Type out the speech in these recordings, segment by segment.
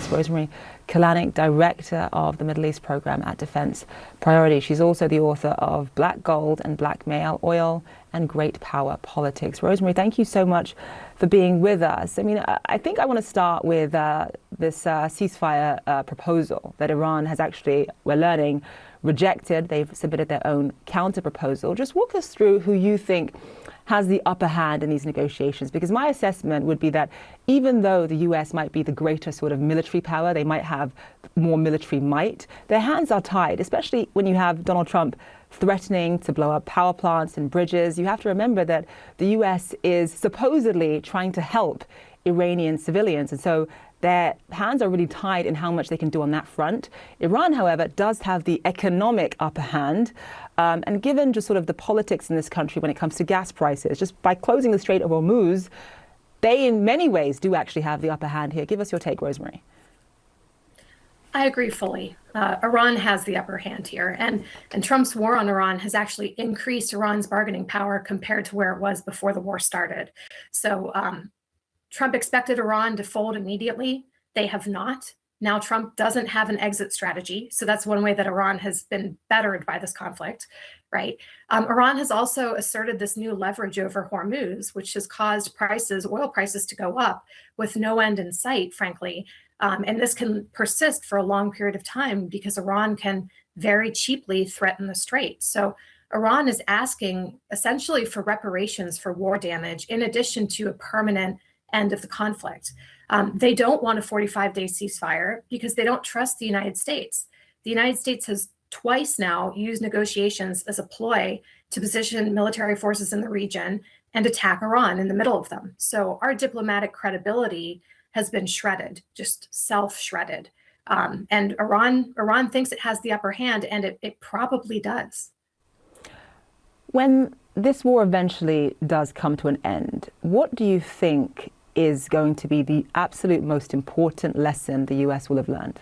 guest, Rosemary Kelanic, Director of the Middle East Program at Defense Priority. She's also the author of Black Gold and Blackmail, Oil and Great Power Politics. Rosemary, thank you so much for being with us. I mean, I think I want to start with this ceasefire proposal that Iran has actually, we're learning, rejected. They've submitted their own counter proposal. Just walk us through who you think has the upper hand in these negotiations, because my assessment would be that even though the US might be the greater sort of military power, they might have more military might, their hands are tied, especially when you have Donald Trump threatening to blow up power plants and bridges. You have to remember that the US is supposedly trying to help Iranian civilians, and so their hands are really tied in how much they can do on that front. Iran, however, does have the economic upper hand. And given just sort of the politics in this country when it comes to gas prices, just by closing the Strait of Hormuz, they in many ways do actually have the upper hand here. Give us your take, Rosemary. I agree fully. Iran has the upper hand here. And Trump's war on Iran has actually increased Iran's bargaining power compared to where it was before the war started. So Trump expected Iran to fold immediately. They have not. Now Trump doesn't have an exit strategy. So that's one way that Iran has been bettered by this conflict, right? Iran has also asserted this new leverage over Hormuz, which has caused oil prices to go up with no end in sight, frankly. And this can persist for a long period of time because Iran can very cheaply threaten the strait. So Iran is asking essentially for reparations for war damage in addition to a permanent end of the conflict. They don't want a 45-day ceasefire because they don't trust the United States. The United States has twice now used negotiations as a ploy to position military forces in the region and attack Iran in the middle of them. So our diplomatic credibility has been shredded, just self-shredded. And Iran thinks it has the upper hand, and it probably does. When this war eventually does come to an end, what do you think is going to be the absolute most important lesson the US will have learned?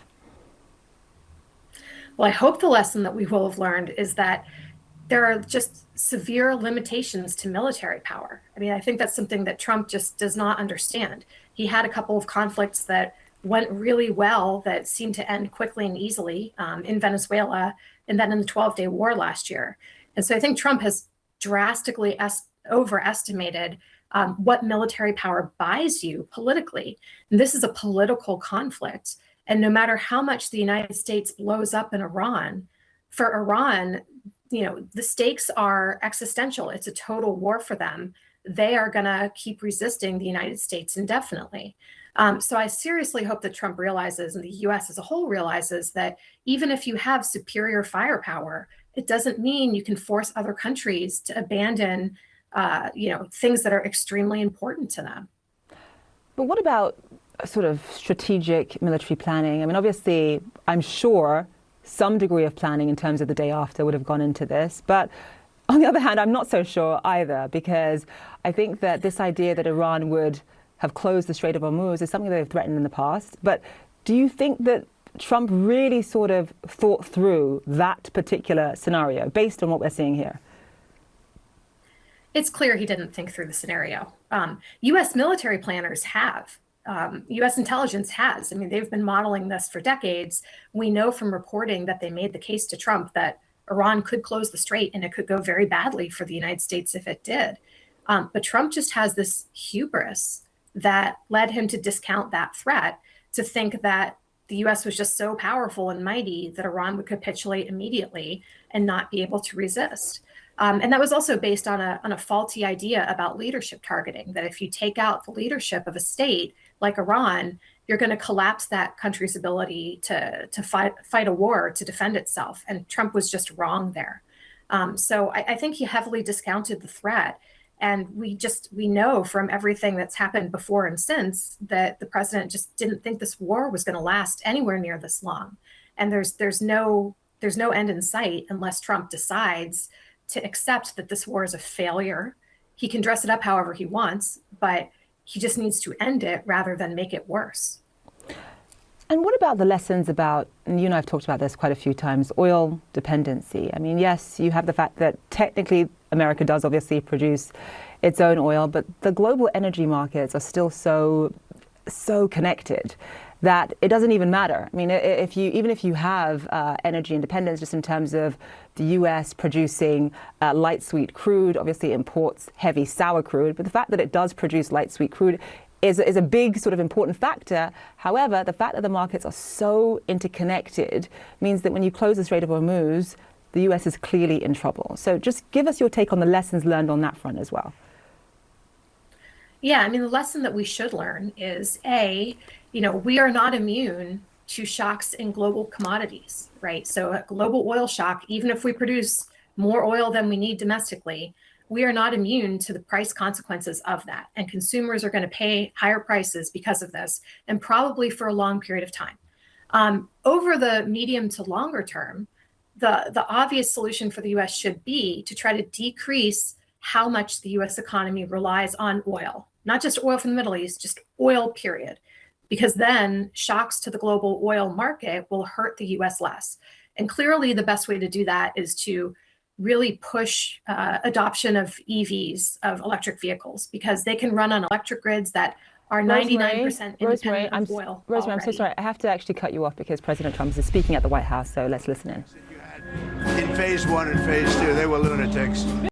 Well, I hope the lesson that we will have learned is that there are just severe limitations to military power. I mean, I think that's something that Trump just does not understand. He had a couple of conflicts that went really well that seemed to end quickly and easily in Venezuela and then in the 12-day war last year. And so I think Trump has drastically overestimated what military power buys you politically. And this is a political conflict. And no matter how much the United States blows up in Iran, for Iran, the stakes are existential. It's a total war for them. They are going to keep resisting the United States indefinitely. So I seriously hope that Trump realizes, and the US as a whole realizes, that even if you have superior firepower, it doesn't mean you can force other countries to abandon things that are extremely important to them. But what about sort of strategic military planning? I mean, obviously, I'm sure some degree of planning in terms of the day after would have gone into this. But on the other hand, I'm not so sure either, because I think that this idea that Iran would have closed the Strait of Hormuz is something they've threatened in the past. But do you think that Trump really sort of thought through that particular scenario based on what we're seeing here? It's clear he didn't think through the scenario. U.S. military planners have. U.S. intelligence has. I mean, they've been modeling this for decades. We know from reporting that they made the case to Trump that Iran could close the strait and it could go very badly for the United States if it did. But Trump just has this hubris that led him to discount that threat, to think that the U.S. was just so powerful and mighty that Iran would capitulate immediately and not be able to resist. And that was also based on a faulty idea about leadership targeting, that if you take out the leadership of a state like Iran, you're going to collapse that country's ability to fight a war, to defend itself. And Trump was just wrong there. So I think he heavily discounted the threat. And we know from everything that's happened before and since that the president just didn't think this war was going to last anywhere near this long. And there's no end in sight unless Trump decides to accept that this war is a failure. He can dress it up however he wants, but he just needs to end it rather than make it worse. And what about the lessons about, and you and I have talked about this quite a few times, oil dependency? I mean, yes, you have the fact that technically America does obviously produce its own oil, but the global energy markets are still so connected. that it doesn't even matter. I mean, even if you have energy independence, just in terms of the U.S. producing light sweet crude, obviously imports heavy sour crude, but the fact that it does produce light sweet crude is a big sort of important factor. However, the fact that the markets are so interconnected means that when you close the Strait of Hormuz, the U.S. is clearly in trouble. So just give us your take on the lessons learned on that front as well. Yeah, I mean, the lesson that we should learn is we are not immune to shocks in global commodities, right? So a global oil shock, even if we produce more oil than we need domestically, we are not immune to the price consequences of that. And consumers are going to pay higher prices because of this, and probably for a long period of time. Over the medium to longer term, the obvious solution for the US should be to try to decrease how much the US economy relies on oil, not just oil from the Middle East, just oil, period. Because then shocks to the global oil market will hurt the US less. And clearly, the best way to do that is to really push adoption of EVs, of electric vehicles, because they can run on electric grids that are 99% independent of oil. Rosemary, I'm so sorry. I have to actually cut you off because President Trump is speaking at the White House, so let's listen in. In phase one and phase two, they were lunatics.